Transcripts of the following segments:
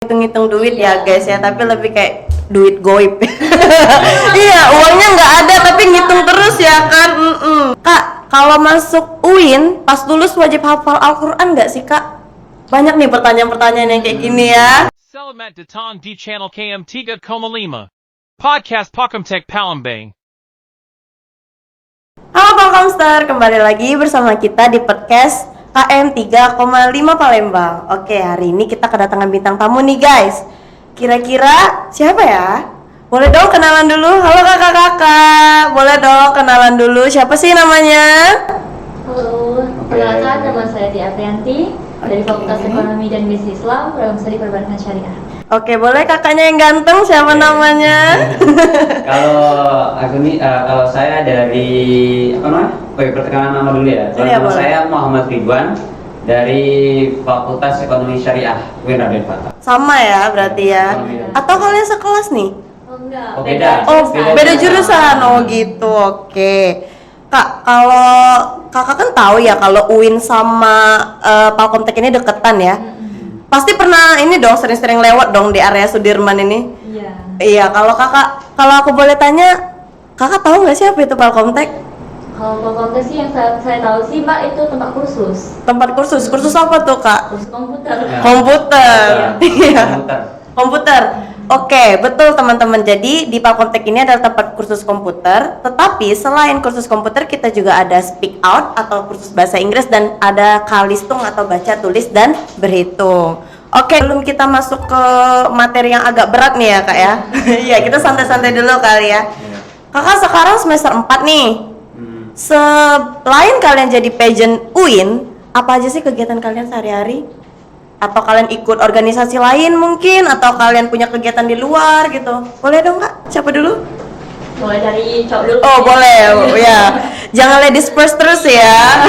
hitung-hitung duit ya guys ya, tapi lebih kayak duit goib. Iya, uangnya nggak ada tapi ngitung terus ya kan. Kak, kalau masuk UIN pas lulus wajib hafal Al-Quran nggak sih kak? Banyak nih pertanyaan-pertanyaan yang kayak gini ya. Selamat datang di channel KM3,5 Podcast Pakumtek Palembang. Halo Palkomster, kembali lagi bersama kita di podcast KM 3,5 Palembang. Oke, hari ini kita kedatangan bintang tamu nih guys. Kira-kira siapa ya? Boleh dong kenalan dulu. Halo kakak-kakak. Boleh dong kenalan dulu. Siapa sih namanya? Halo, perkenalkan nama saya Tia Aprianti dari Fakultas Ekonomi dan Bisnis Islam, Program Studi Perbankan Syariah. Oke, boleh kakaknya yang ganteng siapa namanya? Kalau saya dari apa namanya? Perkenalan nama dulu ya. Iya, Nama boleh. saya Muhammad Ridwan dari Fakultas Ekonomi Syariah UIN Raden Fatah. Sama ya berarti ya. Iya. Atau kalian sekelas nih? Oh enggak, Oh, beda. Oh, Beda beda jurusan. jurusan. Oh gitu. Oke. Kak, kalau kakak kan tahu ya kalau UIN sama Palkomtek ini deketan ya. Pasti pernah ini dong sering-sering lewat dong di area Sudirman ini. Iya. Iya, kalau aku boleh tanya, kakak tahu nggak sih apa itu Palkomtek? Kalau Palkomtek sih yang saya tahu sih Mbak itu tempat kursus. Tempat kursus apa tuh kak? Kursus komputer. Ya. Komputer. Iya. Komputer. Komputer. Oke, betul teman-teman. Jadi di Palkomtek ini adalah tempat kursus komputer. Tetapi selain kursus komputer, kita juga ada speak out atau kursus bahasa Inggris dan ada kalistung atau baca, tulis dan berhitung. Oke, sebelum kita masuk ke materi yang agak berat nih ya kak ya. Iya, kita santai-santai dulu kali ya. Kakak sekarang semester 4 nih. Selain kalian jadi pageant UIN, apa aja sih kegiatan kalian sehari-hari? Atau kalian ikut organisasi lain mungkin, atau kalian punya kegiatan di luar gitu? Boleh dong kak, siapa dulu? Mulai dari cowok dulu. Oh boleh, ya. Jangan ladies first terus ya.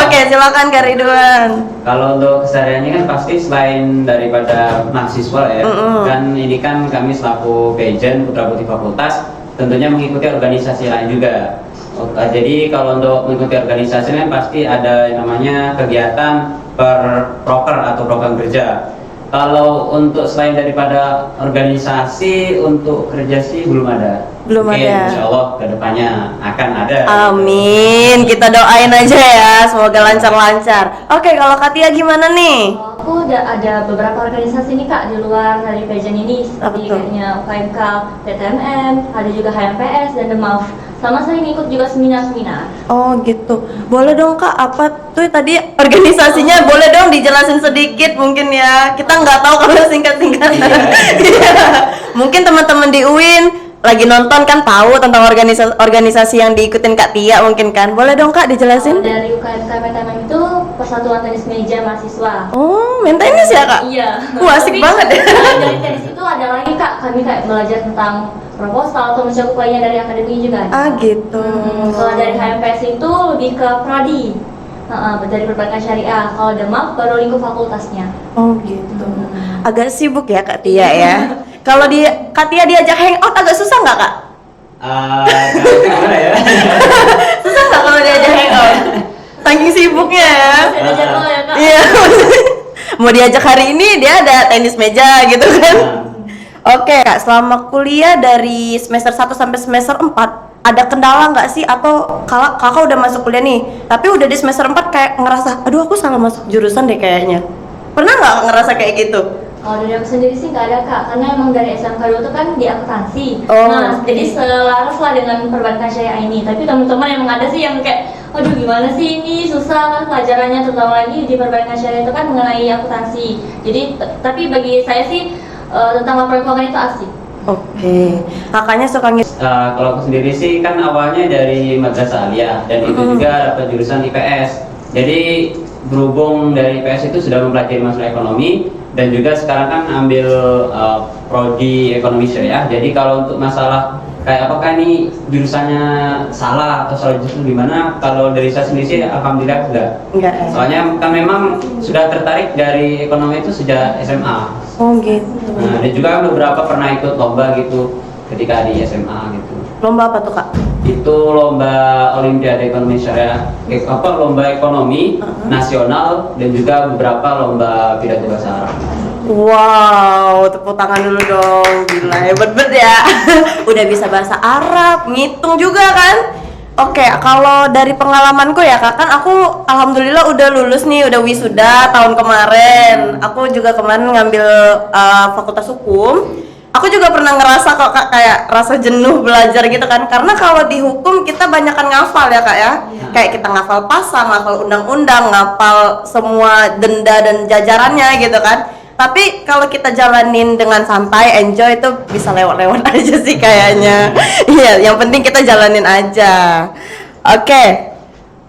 Oke, silakan Kak Ridwan. Kalau untuk kesehariannya kan pasti selain daripada mahasiswa ya, kan ini kan kami selaku pageant putra putri fakultas tentunya mengikuti organisasi lain juga. Jadi kalau untuk mengikuti organisasi kan pasti ada yang namanya kegiatan per proker atau program kerja. Kalau untuk selain daripada organisasi, untuk kerja sih belum ada. Belum Mungkin ada. Insya Allah kedepannya akan ada. Amin, kita doain aja ya, semoga lancar-lancar. Oke, kalau Katia gimana nih? Kalau aku udah ada beberapa organisasi nih Kak di luar dari pageant ini, Apa seperti tuh? kayaknya UKMK, PTMM, ada juga HMPS dan DEMAF. Sama saya ngikut juga seminar-seminar. Oh gitu, boleh dong kak, apa tuh tadi organisasinya, boleh dong dijelasin sedikit mungkin ya. Kita nggak tahu kalau singkat-singkat. Iya. Mungkin teman-teman di UIN lagi nonton kan tahu tentang organisasi yang diikutin Kak Tia mungkin kan. Boleh dong kak dijelasin? Dari UKMK PTMM itu Persatuan Tenis Meja Mahasiswa. Oh, main tenis ya kak? Iya. Wah, asik Tapi, banget ya. Dari tenis itu ada lagi Kak, kami kayak belajar tentang proposal atau mencakup lainnya dari akademi juga. Ah gitu. Kalau dari HMPS itu lebih ke prodi. Dari perbankan syariah. Kalau DEMAF baru lingkup fakultasnya. Oh gitu. Agak sibuk ya Kak Tia ya. Kalau Kak Tia diajak hangout agak susah nggak kak? Gimana ya? Susah nggak kalau diajak hangout? Saking sibuknya ya. Ada jadwal ya Kak? Iya. Mau diajak hari ini dia ada tenis meja gitu kan. Oke, Kak, selama kuliah dari semester 1 sampai semester 4 ada kendala nggak sih, atau kakak udah masuk kuliah nih tapi udah di semester 4 kayak ngerasa aduh aku salah masuk jurusan deh kayaknya. Pernah nggak ngerasa kayak gitu? Kalau dari aku sendiri sih nggak ada Kak, karena emang dari SMK dulu tuh kan di akuntansi. Oh. Nah, jadi selaras lah dengan perbankan syariah ini. Tapi teman-teman emang ada sih yang kayak, aduh gimana sih ini susah kan pelajarannya, terutama lagi di perbankan syariah itu kan mengenai akuntansi. Jadi tapi bagi saya sih tentang laporan keuangan itu asik. Oke, kakaknya suka Kalau aku sendiri sih kan awalnya dari madrasah aliyah dan itu juga dapat jurusan IPS. Jadi berhubung dari IPS itu sudah mempelajari masalah ekonomi dan juga sekarang kan ambil prodi ekonomi syariah. Jadi kalau untuk masalah kayak apakah ini jurusannya salah atau salah jurusan gimana? Kalau dari saya sendiri sih alhamdulillah enggak. Soalnya kan memang sudah tertarik dari ekonomi itu sejak SMA. Oh gitu. Nah, dan juga beberapa pernah ikut lomba gitu ketika di SMA gitu. Lomba apa tuh kak? Itu lomba Olimpiade Ekonomi Syariah, lomba ekonomi nasional dan juga beberapa lomba pidato bahasa Arab. Wow, tepuk tangan dulu dong. Gila, hebat banget ya. Udah bisa bahasa Arab, ngitung juga kan? Oke, kalau dari pengalamanku ya Kak, kan aku alhamdulillah udah lulus nih, udah wisuda tahun kemarin. Aku juga kemarin ngambil Fakultas Hukum. Aku juga pernah ngerasa kok Kak, kayak rasa jenuh belajar gitu kan. Karena kalau di hukum kita banyakan ngafal ya Kak ya. Kayak kita ngafal pasal, ngafal undang-undang, ngafal semua denda dan jajarannya gitu kan. Tapi kalau kita jalanin dengan santai, enjoy, itu bisa lewat-lewat aja sih kayaknya. Iya, yang penting kita jalanin aja. Oke,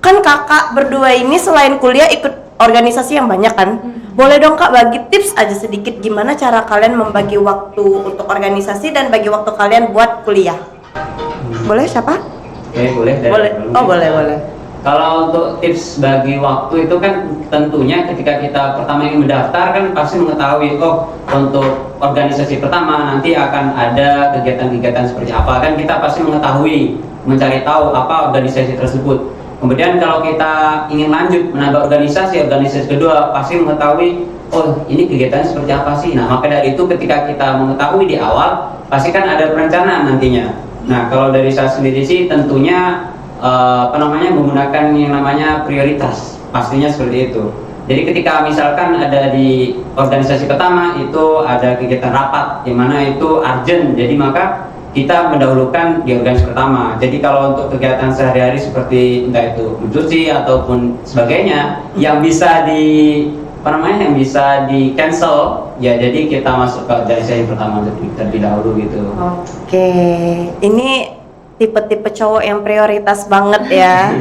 kan kakak berdua ini selain kuliah ikut organisasi yang banyak kan? Boleh dong Kak bagi tips aja sedikit gimana cara kalian membagi waktu untuk organisasi dan bagi waktu kalian buat kuliah? Boleh siapa? Oke, boleh. Boleh. Oh, boleh. Kalau untuk tips bagi waktu itu kan tentunya ketika kita pertama ingin mendaftar kan pasti mengetahui untuk organisasi pertama nanti akan ada kegiatan-kegiatan seperti apa, kan kita pasti mengetahui, mencari tahu apa organisasi tersebut. Kemudian kalau kita ingin lanjut menambah organisasi kedua pasti mengetahui ini kegiatan seperti apa sih. Nah, maka dari itu ketika kita mengetahui di awal pasti kan ada perencanaan nantinya. Nah, kalau dari saya sendiri sih tentunya menggunakan yang namanya prioritas, pastinya seperti itu. Jadi ketika misalkan ada di organisasi pertama itu ada kegiatan rapat yang mana itu urgent, jadi maka kita mendahulukan di organisasi pertama. Jadi kalau untuk kegiatan sehari-hari seperti entah itu mencuci ataupun sebagainya yang bisa yang bisa di cancel ya, jadi kita masuk ke organisasi yang pertama terlebih dahulu gitu. Oke, ini tipe-tipe cowok yang prioritas banget ya.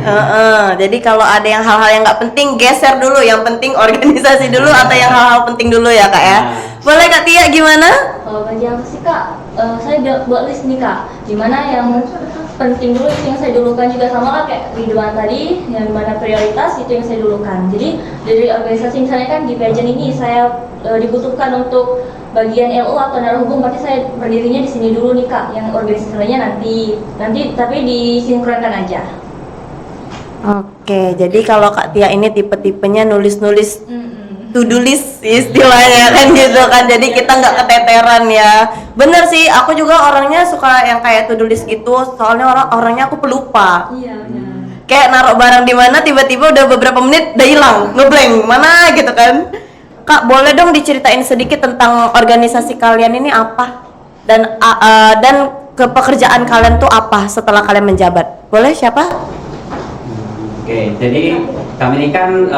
Jadi kalau ada yang hal-hal yang nggak penting geser dulu, yang penting organisasi dulu atau yang hal-hal penting dulu ya Kak ya. Boleh Kak Tia gimana? Kalau bagi aku sih Kak, saya buat list nih Kak, dimana yang penting dulu itu yang saya dulukan, juga sama Kak kayak Ridwan tadi, yang mana prioritas itu yang saya dulukan. Jadi dari organisasi misalnya kan di pageant ini saya dibutuhkan untuk bagian LO atau narah hukum, berarti saya berdirinya di sini dulu nih Kak, yang organisasinya nanti tapi disinkronkan aja. Oke, jadi kalau Kak Tia ini tipe-tipenya nulis-nulis to-do list istilahnya kan gitu kan, jadi kita nggak keteteran ya. Bener sih, aku juga orangnya suka yang kayak to-do list gitu, soalnya orangnya aku pelupa. Iya benar. Kayak naruh barang di mana tiba-tiba udah beberapa menit udah hilang, ngeblank mana gitu kan. Kak, boleh dong diceritain sedikit tentang organisasi kalian ini apa dan kepekerjaan kalian tuh apa setelah kalian menjabat? Boleh siapa? Oke, jadi kami ini kan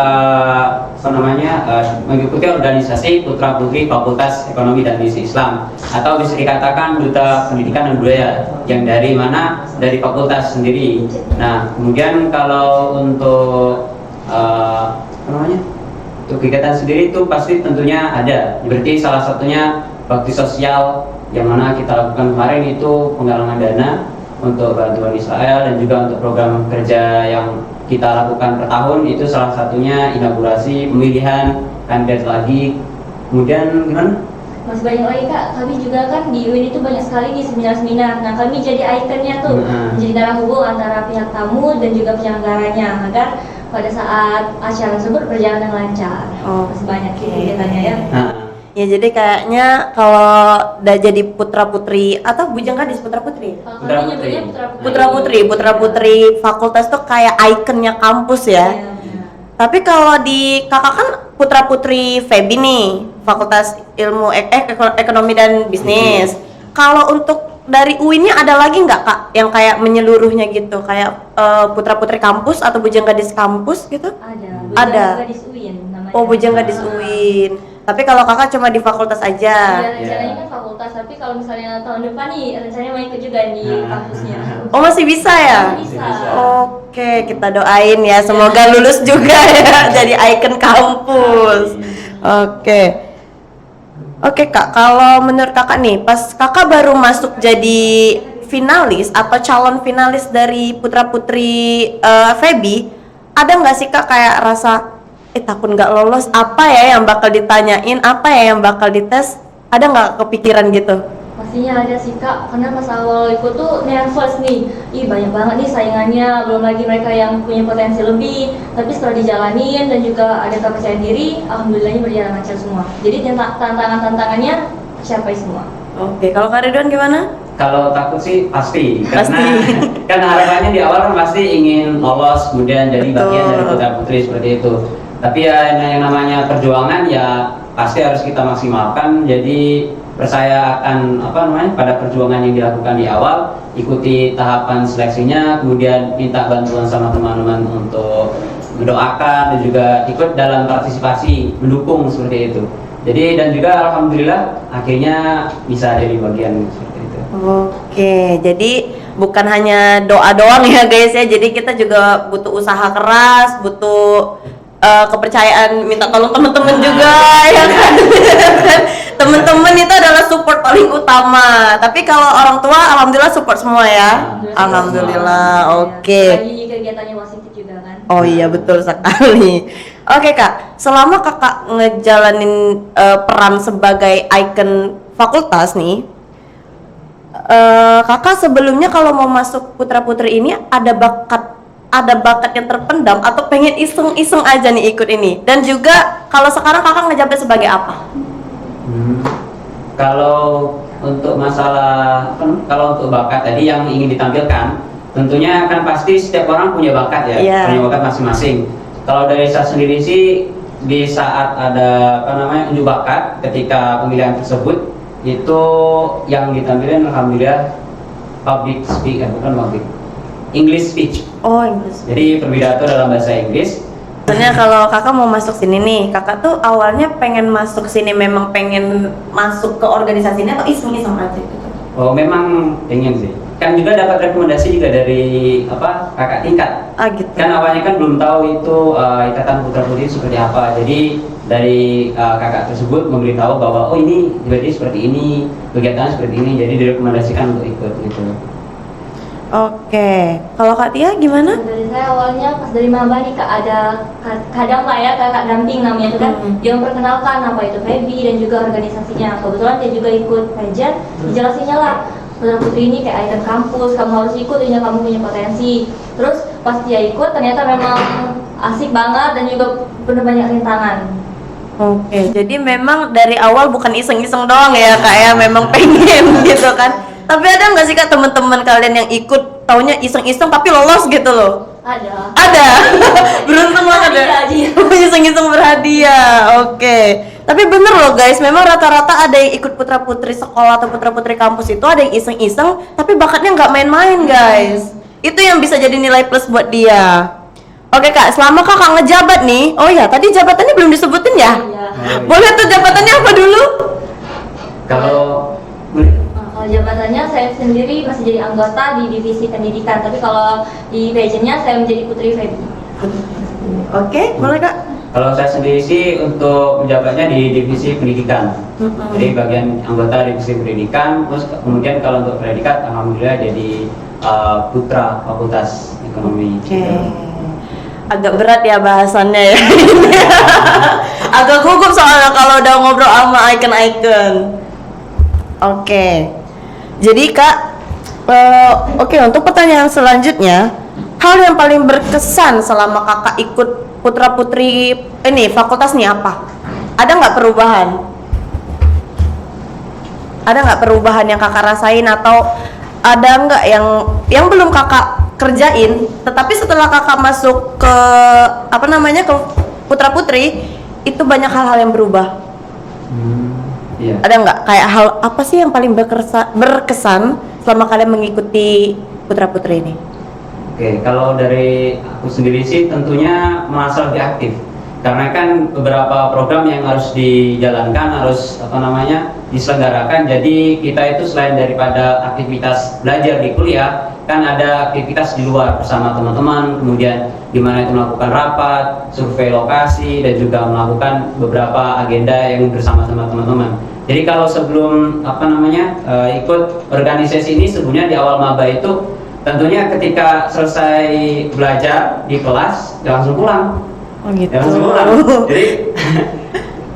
mengikuti organisasi Putra Putri Fakultas Ekonomi dan Bisnis Islam, atau bisa dikatakan Duta Pendidikan dan Budaya yang dari fakultas sendiri. Nah, kemudian kalau untuk untuk kegiatan sendiri itu pasti tentunya ada. Berarti salah satunya bakti sosial yang mana kita lakukan kemarin itu penggalangan dana untuk bantuan Israel, dan juga untuk program kerja yang kita lakukan per tahun itu salah satunya inaugurasi pemilihan kandidat lagi. Kemudian gimana? Masih banyak lagi Kak, kami juga kan di UIN itu banyak sekali di seminar-seminar. Nah kami jadi ikonnya tuh, menjadi darah hubung antara pihak tamu dan juga penyelenggaranya agar pada saat acara tersebut berjalan dengan lancar. Masih banyak kegiatannya ya. Ya jadi kayaknya kalau udah jadi putra-putri atau bujang gadis putra-putri? Putra-putri fakultas tuh kayak ikonnya kampus ya. Tapi kalau di kakak kan putra-putri FEBI nih, Fakultas Ilmu Ekonomi dan Bisnis. Kalau untuk dari UIN-nya ada lagi nggak Kak yang kayak menyeluruhnya gitu, kayak putra-putri kampus atau bujang gadis kampus gitu? Ada. Gadis UIN namanya. Oh, bujang gadis UIN. Tapi kalau kakak cuma di fakultas aja. Iya, rencananya kan fakultas, tapi kalau misalnya tahun depan nih rencananya mau ikut juga di kampusnya. Oh, masih bisa ya? Bisa. Oke, kita doain ya, semoga lulus juga ya, jadi ikon kampus. Oke Kak, kalau menurut kakak nih, pas kakak baru masuk jadi finalis atau calon finalis dari putra putri FEBI, ada nggak sih Kak kayak rasa takut nggak lolos, apa ya yang bakal ditanyain, apa ya yang bakal dites, ada nggak kepikiran gitu? Pastinya ada sih kak, karena pas awal ikut tuh nervous nih. Ih banyak banget nih saingannya, belum lagi mereka yang punya potensi lebih. Tapi setelah dijalanin dan juga ada kepercayaan diri, alhamdulillahnya berjalan lancar semua. Jadi tantangannya tercapai semua. Oke, kalau Kak Ridwan gimana? Kalau takut sih pasti, Pasti. karena kan harapannya di awal kan pasti ingin lolos, kemudian jadi bagian dari Betul. putra putri seperti itu. Tapi ya yang namanya perjuangan ya pasti harus kita maksimalkan. Jadi percaya akan pada perjuangan yang dilakukan di awal, ikuti tahapan seleksinya, kemudian minta bantuan sama teman-teman untuk mendoakan dan juga ikut dalam partisipasi mendukung seperti itu. Jadi dan juga alhamdulillah akhirnya bisa jadi bagian seperti itu. Oke, jadi bukan hanya doa doang ya guys ya, jadi kita juga butuh usaha keras, butuh kepercayaan, minta tolong teman-teman juga ya kan. Teman-teman itu adalah support paling utama. Tapi kalau orang tua alhamdulillah support semua ya. Alhamdulillah. Oke. Lagi kegiatannya positif juga kan. Oh iya betul sekali. Oke Kak, selama Kakak ngejalanin peran sebagai ikon fakultas nih, Kakak sebelumnya kalau mau masuk putra putri ini ada bakat yang terpendam atau pengen iseng-iseng aja nih ikut ini? Dan juga kalau sekarang Kakak ngejabat sebagai apa? Kalau untuk masalah kalau untuk bakat tadi yang ingin ditampilkan, tentunya kan pasti setiap orang punya bakat ya, Iya. punya bakat masing-masing. Kalau dari saya sendiri sih di saat ada unjuk bakat ketika pemilihan tersebut itu yang ditampilkan alhamdulillah public speak, bukan public English speech. Oh Inggris. Jadi berpidato dalam bahasa Inggris. Sebenarnya kalau Kakak mau masuk sini nih, Kakak tuh awalnya pengen masuk sini, memang pengen masuk ke organisasi ini atau iseng-iseng aja gitu? Oh memang pengen sih. Kan juga dapat rekomendasi juga dari kakak tingkat. Ah gitu. Kan awalnya kan belum tahu itu ikatan putra putri seperti apa. Jadi dari kakak tersebut memberitahu bahwa oh ini jadi seperti ini, kegiatannya seperti ini. Jadi direkomendasikan untuk ikut gitu. Oke, kalau Kak Tia gimana? Dari saya awalnya pas dari maba nih kak ada kadang pak ya kakak damping namanya itu kan dia memperkenalkan apa itu PEBI dan juga organisasinya. Kebetulan dia juga ikut pageant, dijelasinnya lah putra putri ini kayak ikon kampus, kamu harus ikut ini kamu punya potensi. Terus pas dia ikut ternyata memang asik banget dan juga benar banyak rintangan. Oke, jadi memang dari awal bukan iseng-iseng doang ya Kak ya, memang pengen gitu kan. Tapi ada nggak sih Kak teman-teman kalian yang ikut taunya iseng-iseng tapi lolos gitu loh? Ada. Ada. Beruntung banget ya. Hadiah. Iseng-iseng berhadiah. Oke. Tapi bener loh guys, memang rata-rata ada yang ikut putra-putri sekolah atau putra-putri kampus itu ada yang iseng-iseng tapi bakatnya nggak main-main guys. Itu yang bisa jadi nilai plus buat dia. Oke Kak, selama Kakak ngejabat nih, oh ya tadi jabatannya belum disebutin ya? Iya. Boleh tuh jabatannya apa dulu? Kalau boleh. Kalau jabatannya saya sendiri masih jadi anggota di divisi pendidikan, tapi kalau di pageantnya saya menjadi putri FEBI. Oke, boleh Kak? Kalau saya sendiri sih untuk menjabatnya di divisi pendidikan. Jadi bagian anggota divisi pendidikan, terus kemudian kalau untuk predikat alhamdulillah jadi putra fakultas ekonomi. Oke. Agak berat ya bahasannya ya. Agak gugup soalnya kalau udah ngobrol sama icon-icon. Oke. Jadi Kak, oke untuk pertanyaan selanjutnya, hal yang paling berkesan selama Kakak ikut putra putri ini fakultas nih apa? Ada nggak perubahan? Ada nggak perubahan yang Kakak rasain atau ada nggak yang belum Kakak kerjain, tetapi setelah Kakak masuk ke ke putra putri itu banyak hal-hal yang berubah? Iya. Ada nggak kayak hal apa sih yang paling berkesan selama kalian mengikuti putra putri ini? Oke, kalau dari aku sendiri sih tentunya merasa lebih aktif. Karena kan beberapa program yang harus dijalankan harus diselenggarakan. Jadi kita itu selain daripada aktivitas belajar di kuliah, kan ada aktivitas di luar bersama teman-teman, kemudian di mana itu melakukan rapat, survei lokasi dan juga melakukan beberapa agenda yang bersama-sama teman-teman. Jadi kalau sebelum ikut organisasi ini sebenarnya di awal maba itu tentunya ketika selesai belajar di kelas ya langsung pulang. Oh gitu. Ya langsung pulang. Jadi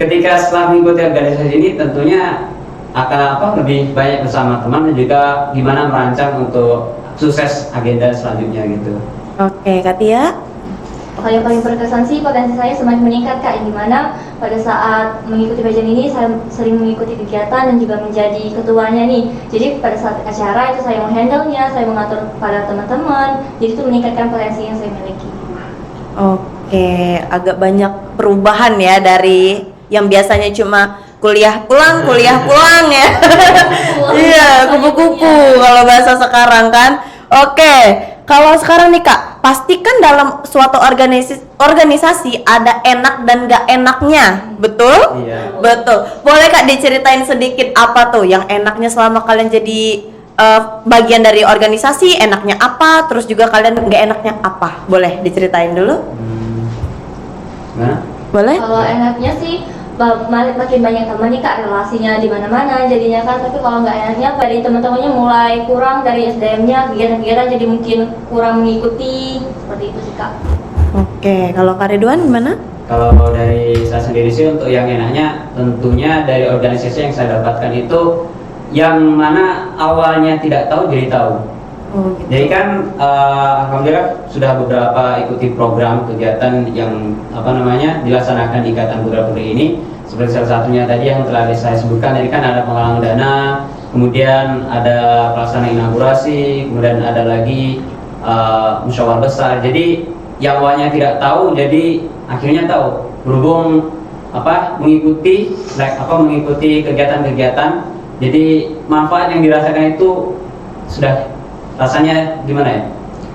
ketika setelah mengikuti organisasi ini tentunya akan lebih banyak bersama teman dan juga gimana merancang untuk sukses agenda selanjutnya gitu. Oke, Kak Tia. Kalau yang paling berkesan sih potensi saya semakin meningkat Kak, yang dimana pada saat mengikuti pageant ini saya sering mengikuti kegiatan dan juga menjadi ketuanya nih. Jadi pada saat acara itu saya menghandle-nya, saya mengatur pada teman-teman, jadi itu meningkatkan potensi yang saya miliki. Oke, agak banyak perubahan ya dari yang biasanya cuma kuliah pulang ya. Iya, kupu-kupu kalau bahasa sekarang kan. Oke, kalau sekarang nih Kak, pastikan dalam suatu organisasi ada enak dan gak enaknya, betul? Iya. Betul. Boleh Kak diceritain sedikit apa tuh yang enaknya selama kalian jadi bagian dari organisasi, enaknya apa? Terus juga kalian gak enaknya apa? Boleh diceritain dulu? Gimana? Boleh? Kalau enaknya sih makin banyak teman nih Kak, relasinya di mana-mana jadinya kan. Tapi kalau nggak enaknya dari teman-temannya mulai kurang, dari SDM-nya kegiatan-kegiatan jadi mungkin kurang mengikuti, seperti itu sih Kak. Oke, kalau Kak Ridwan gimana? Kalau dari saya sendiri sih untuk yang enaknya tentunya dari organisasi yang saya dapatkan itu yang mana awalnya tidak tahu jadi tahu. Oh, gitu. Jadi kan alhamdulillah sudah beberapa ikuti program kegiatan yang dilaksanakan di Ikatan Putra Putri ini. Seperti salah satunya tadi yang telah saya sebutkan tadi kan ada penggalangan dana, kemudian ada pelaksanaan inaugurasi, kemudian ada lagi musyawarah besar. Jadi yang awalnya tidak tahu jadi akhirnya tahu berhubung mengikuti kegiatan-kegiatan. Jadi manfaat yang dirasakan itu sudah rasanya gimana ya?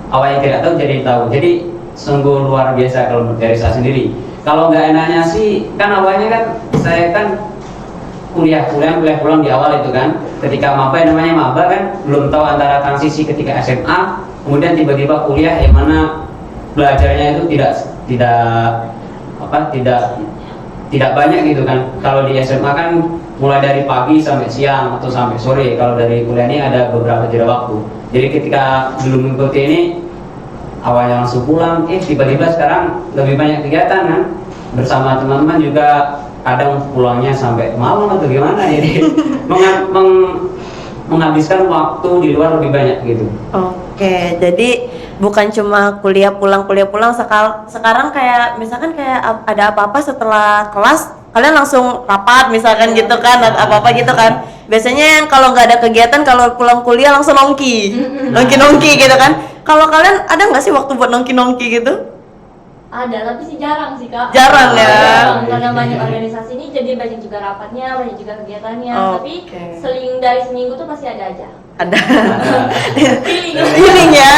Awalnya tidak tahu jadi tahu. Jadi sungguh luar biasa kalau dari saya sendiri. Kalau nggak enaknya sih kan awalnya kan saya kan kuliah pulang di awal itu kan. Ketika maba kan belum tahu antara transisi ketika SMA kemudian tiba-tiba kuliah yang mana belajarnya itu tidak banyak gitu kan. Kalau di SMA kan mulai dari pagi sampai siang atau sampai sore. Kalau dari kuliah ini ada beberapa jeda waktu. Jadi ketika belum mengikuti ini awalnya langsung pulang, tiba-tiba sekarang lebih banyak kegiatan kan. Bersama teman-teman juga kadang pulangnya sampai malam atau gimana. Jadi menghabiskan waktu di luar lebih banyak gitu. Oke, jadi bukan cuma kuliah pulang sekarang kayak misalkan kayak ada apa-apa setelah kelas kalian langsung rapat misalkan gitu kan, apa-apa gitu kan. Biasanya kalau nggak ada kegiatan kalau pulang kuliah langsung nongki gitu kan. Kalau kalian ada nggak sih waktu buat nongki gitu? Ada, tapi sih jarang sih Kak. Jarang ya? Jarang, karena banyak organisasi ini jadi banyak juga rapatnya, banyak juga kegiatannya. Tapi seling dari seminggu tuh pasti ada aja. Ada. Ini ya,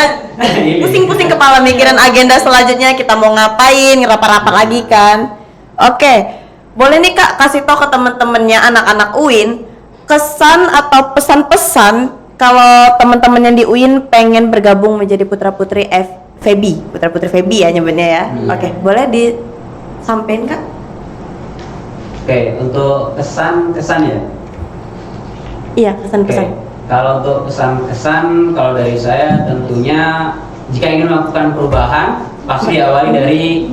pusing-pusing kepala mikirin agenda selanjutnya kita mau ngapain, rapat-rapat lagi kan. Oke, boleh nih Kak kasih tahu ke teman-temannya anak-anak UIN kesan atau pesan-pesan kalau teman-teman yang di UIN pengen bergabung menjadi putra-putri Putra Putri Febi ya nyebutnya ya. Oke, boleh disampaikan Kak? Oke, untuk kesan ya. Iya, kesan-pesan. Kalau untuk kesan-kesan kalau dari saya tentunya jika ingin melakukan perubahan pasti diawali dari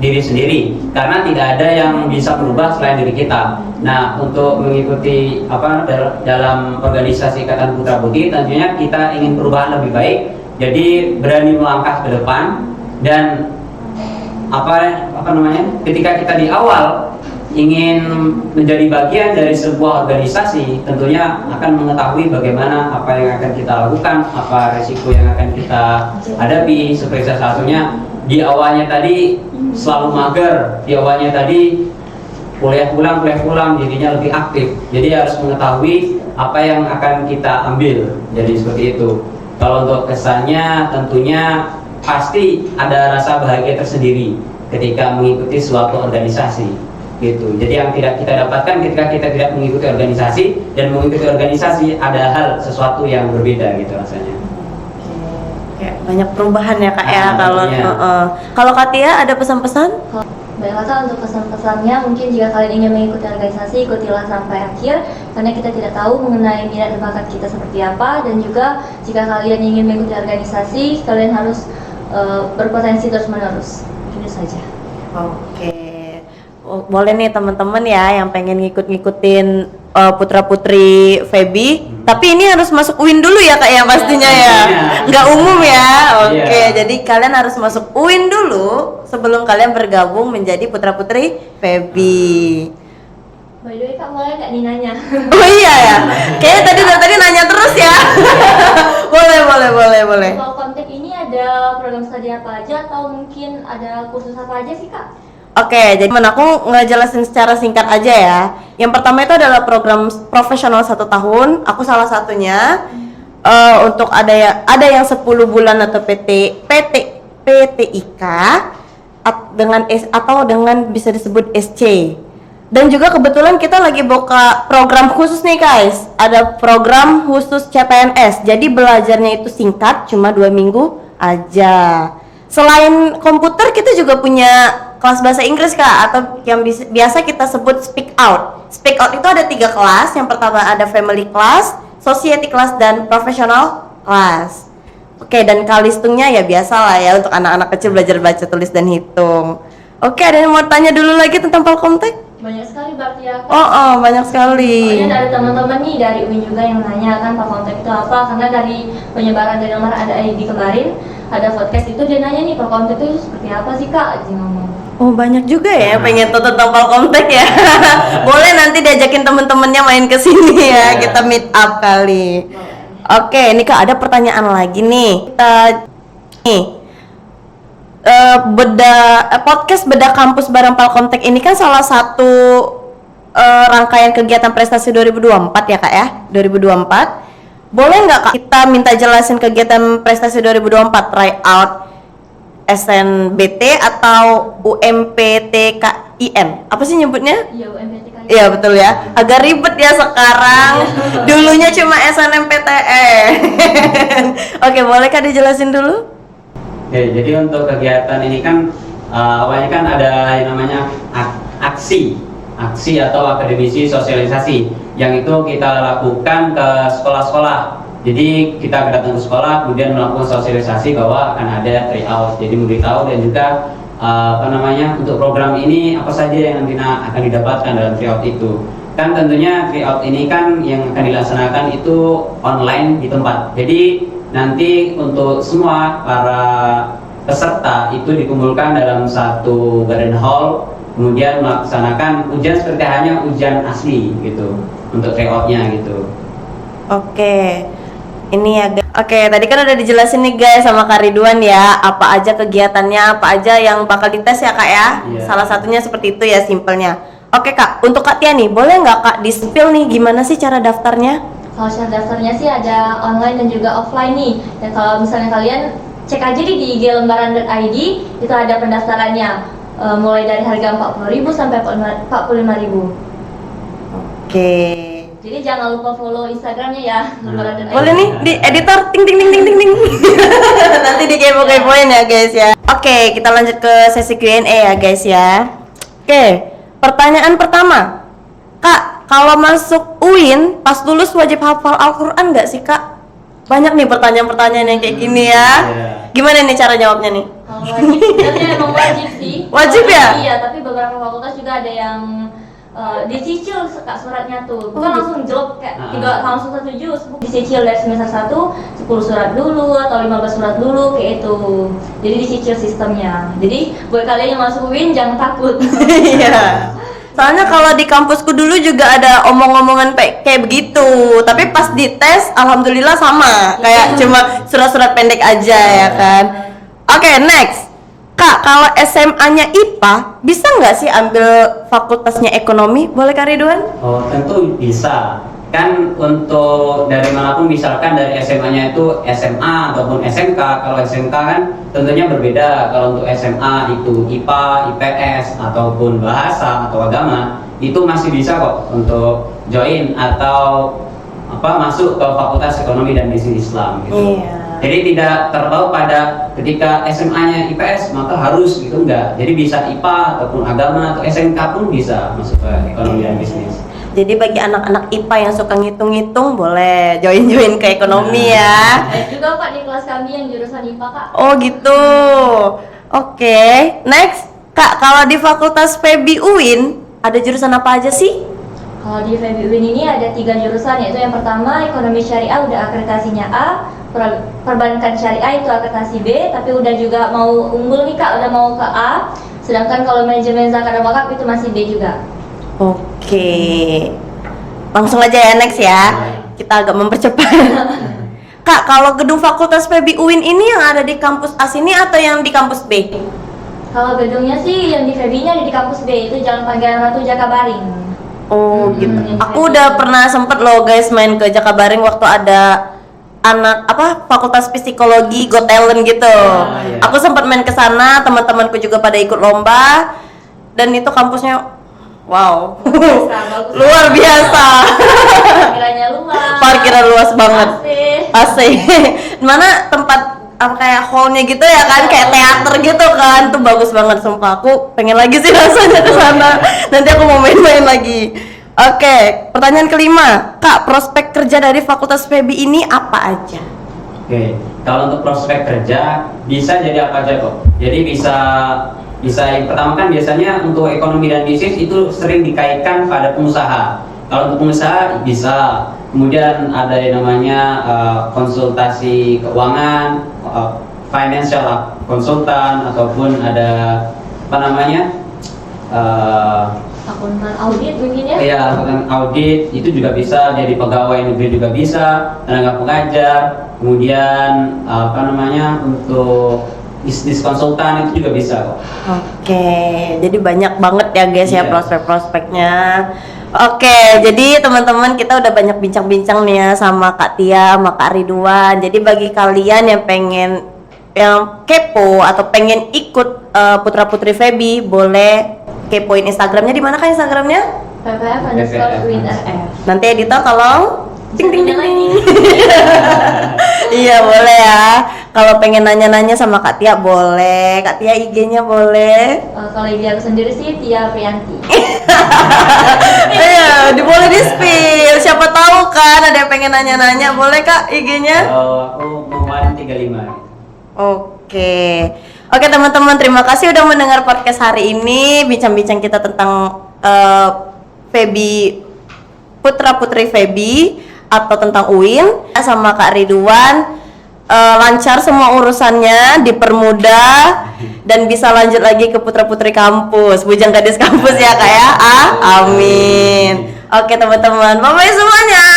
diri sendiri karena tidak ada yang bisa berubah selain diri kita. Nah, untuk mengikuti dalam organisasi Ikatan Putra Putri tentunya kita ingin perubahan lebih baik. Jadi berani melangkah ke depan dan ketika kita di awal ingin menjadi bagian dari sebuah organisasi tentunya akan mengetahui bagaimana apa yang akan kita lakukan, apa resiko yang akan kita hadapi. Seperti salah satunya di awalnya tadi selalu mager, di awalnya tadi kuliah pulang jadinya lebih aktif. Jadi harus mengetahui apa yang akan kita ambil. Jadi seperti itu. Kalau untuk kesannya tentunya pasti ada rasa bahagia tersendiri ketika mengikuti suatu organisasi gitu. Jadi yang tidak kita dapatkan ketika kita tidak mengikuti organisasi dan mengikuti organisasi ada hal sesuatu yang berbeda gitu rasanya. Kayak banyak perubahan ya Kak ya kalau tentunya. Kalau Kak Tia ada pesan-pesan? Baik Kak, untuk pesan-pesannya mungkin jika kalian ingin mengikuti organisasi, ikutilah sampai akhir karena kita tidak tahu mengenai minat dan bakat kita seperti apa. Dan juga jika kalian ingin mengikuti organisasi, kalian harus berpotensi terus-menerus. Itu saja. Oke. Boleh nih teman-teman ya yang pengen ngikutin putra-putri Feby. Tapi ini harus masuk UIN dulu ya Kak ya pastinya ya. Nggak umum ya. Oke, Iya. jadi kalian harus masuk UIN dulu sebelum kalian bergabung menjadi putra-putri Feby. By the way Kak, boleh nggak nih nanya? Oh iya ya. Kayaknya tadi nanya terus ya. boleh. Kalau kontak ini ada program studi apa aja atau mungkin ada kursus apa aja sih Kak? Oke, jadi aku ngejelasin secara singkat aja ya. Yang pertama itu adalah program profesional 1 tahun. Aku salah satunya. Untuk ada yang 10 bulan atau PTIK atau dengan bisa disebut SC. Dan juga kebetulan kita lagi buka program khusus nih guys. Ada program khusus CPNS. Jadi belajarnya itu singkat, cuma 2 minggu aja. Selain komputer kita juga punya kelas bahasa Inggris Kak, atau yang biasa kita sebut speak out. Speak out itu ada 3 kelas. Yang pertama ada family class, society class, dan professional class. Oke, dan kalistungnya ya biasa lah ya untuk anak-anak kecil belajar baca, tulis, dan hitung. Oke, ada yang mau tanya dulu lagi tentang Palkomtek? Banyak sekali berarti ya Kak. Oh, banyak sekali. Soalnya dari teman-teman nih dari UIN juga yang nanya kan Palkomtek itu apa, karena dari penyebaran dari nomor ada ID kemarin ada podcast itu dia nanya nih Palkomtek itu seperti apa sih Kak? Dia ngomong. Oh, banyak juga ya yang pengen tahu tentang Palkomtek ya. Boleh nanti diajakin temen-temennya main ke sini ya, kita meet up kali. Oke, ini Kak ada pertanyaan lagi nih. Podcast Bedah Kampus bareng Palkomtek ini kan salah satu rangkaian kegiatan prestasi 2024 ya Kak ya, 2024. Boleh nggak Kak kita minta jelasin kegiatan prestasi 2024 tryout SNBT atau UMPTKIN? Apa sih nyebutnya? Iya UMPTKIN. Iya betul ya, agak ribet ya sekarang. Dulunya cuma SNMPTN. Oke, boleh Kak dijelasin dulu? Jadi untuk kegiatan ini kan awalnya kan ada yang namanya aksi atau akademisi sosialisasi yang itu kita lakukan ke sekolah-sekolah. Jadi kita datang ke sekolah kemudian melakukan sosialisasi bahwa akan ada tryout. Jadi memberitahu dan juga untuk program ini apa saja yang nanti akan didapatkan dalam tryout itu. Kan tentunya tryout ini kan yang akan dilaksanakan itu online di tempat. Jadi nanti untuk semua para peserta itu dikumpulkan dalam satu garden hall, kemudian melaksanakan ujian seperti hanya ujian asli gitu untuk tryoutnya gitu. Oke, ini ya guys. Oke, tadi kan udah dijelasin nih guys sama Kak Ridwan ya, apa aja kegiatannya, apa aja yang bakal dites ya Kak ya. Iya. Salah satunya seperti itu ya simpelnya. Oke Kak, untuk Kak Tia nih, boleh nggak Kak di-spill nih gimana sih cara daftarnya? Kalau syarat daftarnya sih ada online dan juga offline nih. Dan kalau misalnya kalian cek aja di IG lembaran.id itu ada pendaftarannya. Mulai dari harga 40.000 sampai 45.000. Oke. Jadi jangan lupa follow Instagramnya ya, lembaran.id. Boleh nih di editor ting ting ting ting ting ting. Nanti di kepo-kepoin ya guys ya. Oke, kita lanjut ke sesi Q&A ya guys ya. Oke, pertanyaan pertama. Kak, kalau masuk UIN pas lulus wajib hafal Al-Qur'an nggak sih Kak? Banyak nih pertanyaan-pertanyaan yang kayak gini ya. Iya. Gimana nih cara jawabnya nih? Kalau wajib sebenarnya emang wajib sih. Wajib ya? Iya, tapi beberapa fakultas juga ada yang dicicil Kak suratnya tuh. Bukan langsung jelek kayak tidak langsung 1 juz. Dicicil dari semester 1 10 surat dulu atau 15 surat dulu kayak itu. Jadi dicicil sistemnya. Jadi buat kalian yang masuk UIN jangan takut. Iya. Soalnya kalau di kampusku dulu juga ada omong-omongan kayak begitu, tapi pas dites alhamdulillah sama, kayak cuma surat-surat pendek aja ya kan. Oke, next. Kak, kalau SMA-nya IPA, bisa nggak sih ambil fakultasnya ekonomi? Boleh Kak Ridwan? Oh, tentu bisa. Kan untuk dari manapun misalkan dari SMA-nya itu SMA ataupun SMK. Kalau SMK kan tentunya berbeda. Kalau untuk SMA itu IPA, IPS ataupun bahasa atau agama itu masih bisa kok untuk join atau masuk ke Fakultas Ekonomi dan Bisnis Islam gitu. Iya. Jadi tidak terpaut pada ketika SMA-nya IPS maka harus gitu, enggak. Jadi bisa IPA ataupun agama atau SMK pun bisa masuk ke Ekonomi dan Bisnis. Jadi bagi anak-anak IPA yang suka ngitung-ngitung boleh join-join ke ekonomi ya. Ada juga Pak di kelas kami yang jurusan IPA Kak. Oh gitu. Oke, next. Kak, kalau di Fakultas Feby UIN ada jurusan apa aja sih? Kalau di FEB UIN ini ada 3 jurusan, yaitu yang pertama ekonomi syariah udah akreditasinya A, perbankan syariah itu akreditasi B, tapi udah juga mau unggul nih Kak, udah mau ke A. Sedangkan kalau manajemen zakat dan wakaf itu masih B juga. Oke. Langsung aja ya next ya. Kita agak mempercepat. Kak, kalau gedung Fakultas FEB UIN ini yang ada di kampus A sini atau yang di kampus B? Kalau gedungnya sih yang di FEB-nya ada di kampus B, itu Jalan Pangeran Ratu Jakabaring. Oh gitu. yang Aku FEB. udah pernah sempet loh guys main ke Jakabaring waktu ada anak Fakultas Psikologi Got Talent gitu. iya. Aku sempat main ke sana, teman-temanku juga pada ikut lomba dan itu kampusnya wow. Bagus. Luar biasa. Parkirannya luas. Parkiran luas banget. AC. Mana tempat kayak hallnya gitu ya kan, kayak teater gitu kan, tuh bagus banget sumpah. Aku pengen lagi sih rasanya ke sana. Nanti aku mau main-main lagi. Oke, pertanyaan kelima, Kak, prospek kerja dari Fakultas FEB ini apa aja? Oke, kalau untuk prospek kerja bisa jadi apa aja kok. Jadi bisa yang pertama kan biasanya untuk ekonomi dan bisnis itu sering dikaitkan pada pengusaha. Kalau untuk pengusaha bisa, kemudian ada yang namanya konsultasi keuangan, financial konsultan, ataupun ada apa namanya Akuntan audit mungkin ya? ya audit itu juga bisa, jadi pegawai negeri juga bisa, tenaga pengajar, kemudian apa namanya untuk bisnis konsultan itu juga bisa kok. Oke, jadi banyak banget ya guys ya Iya. prospek-prospeknya. Oke, jadi teman-teman kita udah banyak bincang-bincang nih ya sama Kak Tia, sama Kak Ridwan. Jadi bagi kalian yang pengen yang kepo atau pengen ikut putra-putri FEB, boleh kepoin Instagramnya. Di mana kan Instagramnya? PPF_UIN_RF. Nanti editor tolong ting ting ting lagi. Iya boleh ya. Kalau pengen nanya-nanya sama Kak Tia boleh. Kak Tia IG-nya boleh. Kalau IG aku sendiri sih Tia Priyanti. Iya, boleh di spill. Siapa tahu kan ada yang pengen nanya-nanya. Boleh Kak IG-nya? Kalau aku Muhammad 35. Oke. Oke teman-teman, terima kasih udah mendengar podcast hari ini. Bincang-bincang kita tentang FEB, putra-putri FEB atau tentang UIN sama Kak Ridwan. Lancar semua urusannya, dipermudah dan bisa lanjut lagi ke putra-putri kampus, bujang gadis kampus ya Kak ya. Amin. Oke teman-teman, bye-bye semuanya.